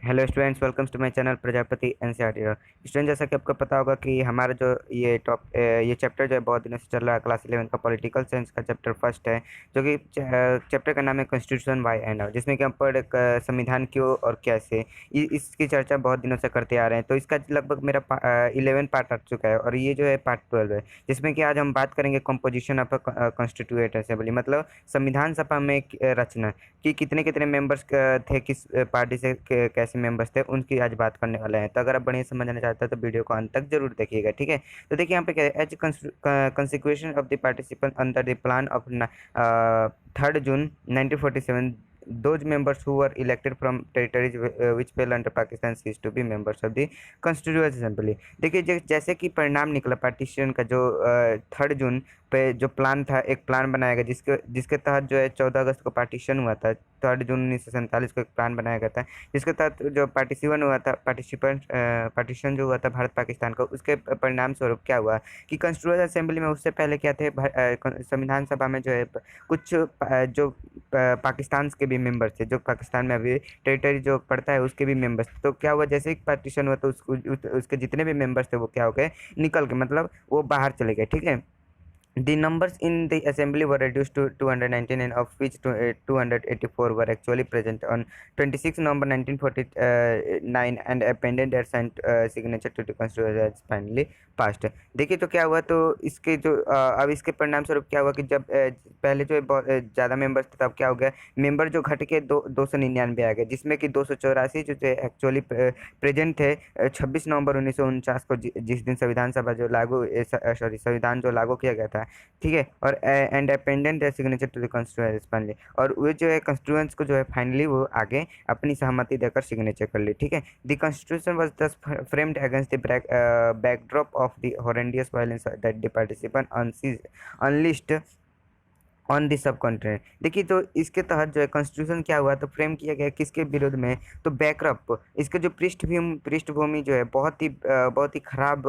Hello students, welcome to my channel Prajapati NCERT. Student, जैसा कि आपको पता होगा कि हमारा जो ये चैप्टर जो है बहुत दिनों से चल रहा है। क्लास 11 का पॉलिटिकल साइंस का चैप्टर फर्स्ट है, जो कि चैप्टर का नाम है कॉन्स्टिट्यूशन वाई एंड हाउ, जिसमें कि हम पढ़ संविधान क्यों और कैसे इसकी चर्चा बहुत दिनों से करते आ रहे हैं। तो इसका लगभग मेरा 11 पार्ट आ चुका है और ये जो है पार्ट 12 है, जिसमें कि आज हम बात करेंगे कंपोजिशन ऑफ कॉन्स्टिट्यूएंट असेंबली, मतलब संविधान सभा में रचना कि कितने कितने मेंबर्स थे, किस पार्टी से कैसे मेंबर्स थे, उनकी आज बात करने वाले हैं। तो अगर आप बढ़िया समझना चाहते हैं तो वीडियो को अंत तक जरूर देखिएगा, ठीक है। तो देखिए यहाँ पे क्या है, as consequence of the participant under the plan of 3 June 1947, those members who were elected from territories which fell under Pakistan ceased to be members of the Constituent Assembly। देखिए जैसे कि परिणाम निकला पार्टीशन का, जो 3 जून पे जो प्लान था, एक प्लान बनाया गया जिसके जिसके तहत जो है 14 अगस्त को पार्टीशन हुआ था। 3 जून 1947 को एक प्लान बनाया गया था, जिसके तहत जो पार्टिसिपन हुआ था, पार्टीशन जो हुआ था भारत पाकिस्तान का, उसके परिणाम स्वरूप क्या हुआ कि कॉन्स्टिट्यूएंट असेंबली में उससे पहले क्या थे, संविधान सभा में जो है कुछ जो पाकिस्तान के भी मेंबर्स थे, जो पाकिस्तान में अभी टेरिटरी जो पड़ता है उसके भी मेंबर्स थे। तो क्या हुआ, जैसे ही पार्टीशन हुआ तो उसके जितने भी मेंबर्स थे वो क्या हो गए, निकल के, मतलब वो बाहर चले गए, ठीक है। The numbers in the assembly were reduced to 219, and of which 284 were actually present on 26 November 1949 and appended their signed signature to the constitution as finally passed। देखिए तो क्या हुआ, तो इसके जो अब इसके परिणाम स्वरूप क्या हुआ कि जब पहले जो है बहुत ज़्यादा मेंबर्स थे, तब क्या हो गया, मेंबर जो घट के 299 आ गए, जिसमें कि 284 जो थे एक्चुअली प्रेजेंट थे 26 नवंबर 1949 को, जिस दिन संविधान सभा जो लागू सॉरी संविधान जो लागू किया गया था, ठीक है। और and appendant signature to the constituents finally, और वो जो है कॉन्स्टिट्यूएंट्स को जो है फाइनली वो आगे अपनी सहमति देकर सिग्नेचर कर ली, ठीक है। The constitution was thus framed against the backdrop of the horrendous violence that the participant unleashed on the subcontinent. देखिए तो इसके तहत जो है कॉन्स्टिट्यूशन क्या हुआ, तो फ्रेम किया गया किसके विरोध में, तो बैकअप, इसके जो पृष्ठभूमि जो है बहुत ही खराब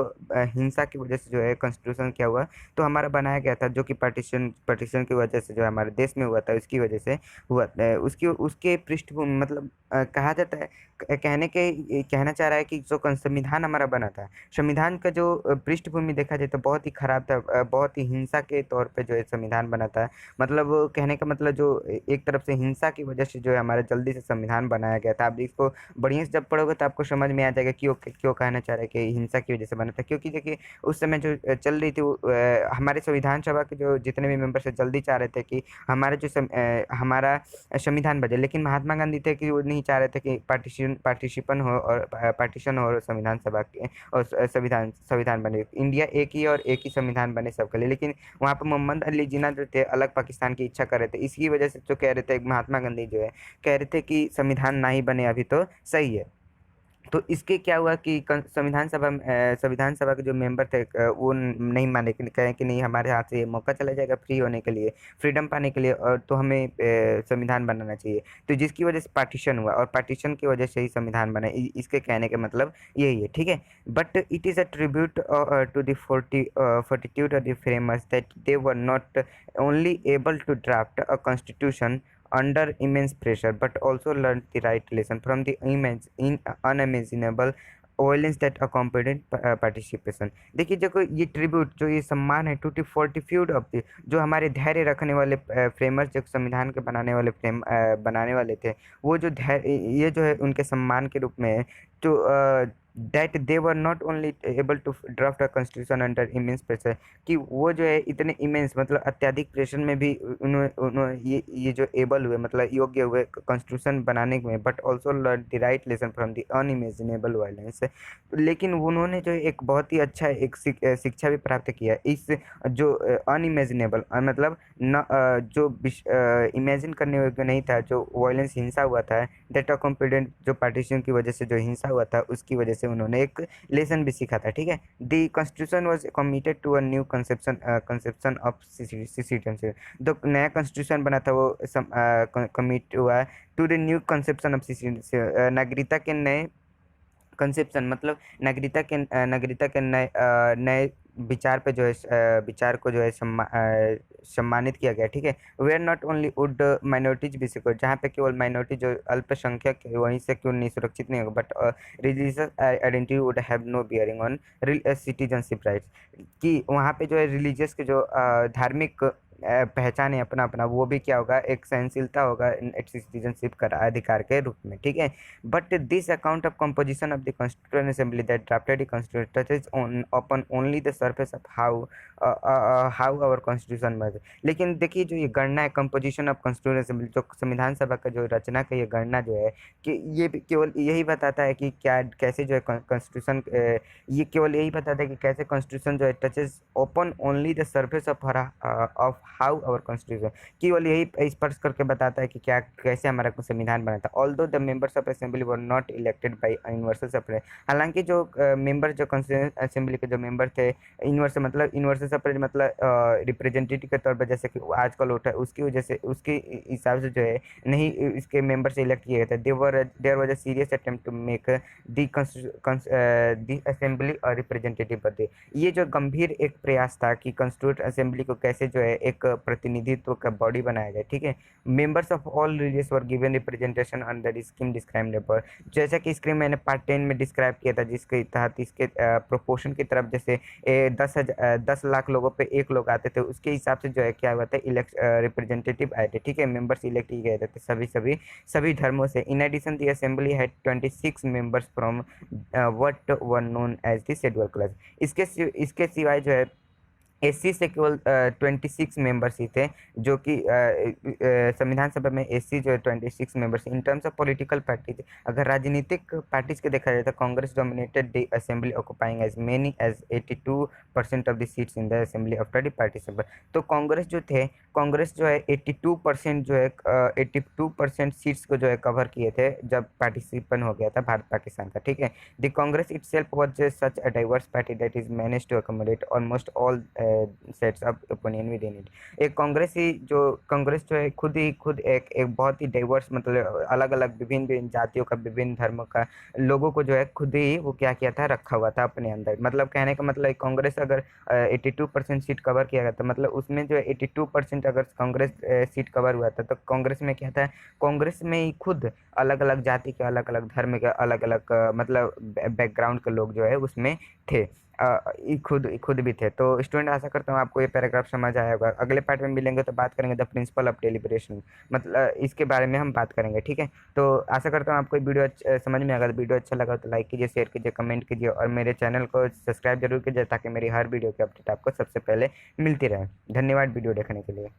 हिंसा की वजह से जो है कॉन्स्टिट्यूशन क्या हुआ, तो हमारा बनाया गया था, जो कि पार्टीशन की वजह से जो हमारे देश में हुआ था, उसकी वजह से हुआ उसकी उसके पृष्ठभूमि, मतलब कहा जाता है, कहना चाह रहा है कि जो संविधान हमारा बना था, संविधान का जो पृष्ठभूमि देखा जाए तो बहुत ही खराब था, बहुत ही हिंसा के तौर पे जो है संविधान बना था। मतलब कहने का मतलब जो एक तरफ से हिंसा की वजह से जो है हमारा जल्दी से संविधान बनाया गया था। आप इसको बढ़िया से जब पढ़ोगे तो आपको समझ में आ जाएगा क्यों क्यों कहना चाह रहे हैं कि हिंसा की वजह से बना था। क्योंकि देखिए उस समय जो चल रही थी हमारे संविधान सभा के जो जितने भी मेंबर्स है जल्दी चाह रहे थे कि हमारा हमारा संविधान बदले, लेकिन महात्मा गांधी थे कि वो नहीं चाह रहे थे कि पार्टिशिपन हो और पार्टीशन हो और संविधान सभा के और संविधान संविधान बने, इंडिया एक ही और एक ही संविधान बने सबके लिए। लेकिन वहाँ पर मोहम्मद अली जिन्ना जो थे अलग पाकिस्तान की इच्छा कर रहे थे, इसकी वजह से जो कह रहे थे महात्मा गांधी जो है कह रहे थे कि संविधान ना ही बने अभी तो सही है। तो इसके क्या हुआ कि संविधान सभा के जो मेंबर थे वो नहीं माने, कहें कि नहीं, हमारे हाथ से ये मौका चला जाएगा फ्री होने के लिए, फ्रीडम पाने के लिए, और तो हमें संविधान बनाना चाहिए। तो जिसकी वजह से पार्टीशन हुआ और पार्टीशन की वजह से ही संविधान बना, इसके कहने का मतलब यही है, ठीक है। But it is a tribute to the fortitude of the framers that they were not only able to draft a constitution under immense pressure but also learned the right lesson from the unimaginable violence that accompanied participation। देखिए जो ये tribute, जो ये सम्मान है, to the fortitude of the, जो हमारे धैर्य रखने वाले फ्रेमर्स, जो संविधान के बनाने वाले थे, वो जो धैर्य, ये जो है उनके सम्मान के रूप में है। तो that they were not only able to draft a constitution under immense pressure, कि वो जो है इतने इमेंस, मतलब अत्यधिक प्रेशर में भी उन्होंने ये जो एबल हुए, मतलब योग्य हुए कॉन्स्टिट्यूशन बनाने में, but also learn the right lesson from the unimaginable violence. लेकिन उन्होंने जो एक बहुत ही अच्छा एक शिक्षा भी प्राप्त किया इस जो अनइमेजिनेबल, मतलब न जो इमेजिन करने योग्य नहीं था, जो वायलेंस हिंसा हुआ था, दैट अकॉम्पिडेंट, जो पार्टीशन की वजह से जो हिंसा हुआ था उसकी वजह से उन्होंने एक लेसन भी सीखा था, ठीक है। The constitution was committed to a new conception of citizenship. जो नया कॉन्स्टिट्यूशन बना था वो कमिट हुआ to the new conception of citizenship, नागरिकता के नए कंसेप्शन, मतलब नागरिकता के नए विचार पे जो है विचार को जो है सम्मानित किया गया, ठीक है। Where not only would minorities be secure, जहाँ पे केवल माइनॉरिटी जो अल्पसंख्यक है वहीं से क्यों नहीं सुरक्षित नहीं होगा, but religious identity would have no bearing on citizenship rights, कि वहाँ पे जो है रिलीजियस के जो धार्मिक पहचान है अपना अपना, वो भी क्या होगा, एक सहनशीलता होगा सिटीजनशिप का अधिकार के रूप में, ठीक है। But this account of composition of the constituent assembly that drafted the constitution touches on upon only the surface of how our constitution must. लेकिन देखिए जो ये गणना है कंपोजिशन ऑफ कॉन्स्टिट्यूएंट असेंबली, जो संविधान सभा का जो रचना का ये गणना जो है, कि ये भी केवल यही बताता है कि क्या कैसे जो है कॉन्स्टिट्यूशन, ये केवल यही बताता है कि कैसे कॉन्स्टिट्यूशन जो है touches open only the surface of how our constitution, केवल यही स्पर्श करके बताता है कि क्या कैसे हमारा संविधान बना था। Although the members of assembly were not elected by universal suffrage, हालांकि जो मेंबर जो कॉन्स्टिट्यूशन असेंबली के जो मेंबर थे, यूनिवर्सल सफरेज मतलब रिप्रेजेंटेटिव के तौर पर जैसे कि आजकल उठा है, उसकी वजह से उसके हिसाब से जो है नहीं इसके मेंबर से इलेक्ट किए गए थे। There was a serious attempt to make the assembly और रिप्रेजेंटेटिव बदे, ये जो गंभीर एक प्रयास था कि कॉन्स्टिट्यूट असेंबली को कैसे जो है एक प्रतिनिधित्व का बॉडी बनाया जाए, ठीक है। Members of all religious were given representation under scheme describe above, जैसा कि स्कीम मैंने पार्ट 10 में डिस्क्राइब किया था, जिसके तहत इसके प्रोपोर्शन की तरफ जैसे 10 लाख लोगों पे एक लोग आते थे, उसके हिसाब से जो है क्या हुआ था, रिप्रेजेंटेटिव आए थे, ठीक है, मेंबर्स इलेक्ट किए गए थे सभी धर्मों से। In addition the assembly had 26 members from what were known as the schedule class, इसके सिवाय जो है एससी से केवल 26 मेंबर्स ही थे, जो कि संविधान सभा में एससी जो है 26 members. In terms of political parties, अगर राजनीतिक पार्टीज के देखा जाए तो Congress dominated the assembly occupying as many as 82% of the seats in the assembly after the partition. तो कांग्रेस जो है 82% जो है 82% सीट्स को जो है कवर किए थे जब पार्टिसिपेशन हो गया था भारत पाकिस्तान का, ठीक है। The Congress itself was such a diverse party that is managed to accommodate almost all sets of opinion within it। एक कांग्रेस जो है खुद एक बहुत ही डाइवर्स, मतलब अलग अलग विभिन्न विभिन्न जातियों का, विभिन्न धर्मों का लोगों को जो है खुद ही वो क्या किया था, रखा हुआ था अपने अंदर। मतलब कहने का मतलब कांग्रेस अगर 82% सीट कवर किया गया था, मतलब उसमें जो है 82% अगर कांग्रेस सीट कवर हुआ था, तो कांग्रेस में क्या था, कांग्रेस में ही खुद अलग अलग जाति के, अलग अलग धर्म के, अलग अलग मतलब बैकग्राउंड के लोग जो है उसमें थे, खुद भी थे। तो स्टूडेंट आशा करता हूँ आपको ये पैराग्राफ समझ आया होगा। अगले पार्ट में मिलेंगे तो बात करेंगे द प्रिंसिपल ऑफ डेलिब्रेशन, मतलब इसके बारे में हम बात करेंगे, ठीक है। तो आशा करता हूँ आपको वीडियो समझ में आएगा। वीडियो अच्छा लगा तो लाइक कीजिए, शेयर कीजिए, कमेंट कीजिए और मेरे चैनल को सब्सक्राइब जरूर कीजिए, ताकि मेरी हर वीडियो की अपडेट आपको सबसे पहले मिलती रहे। धन्यवाद वीडियो देखने के लिए।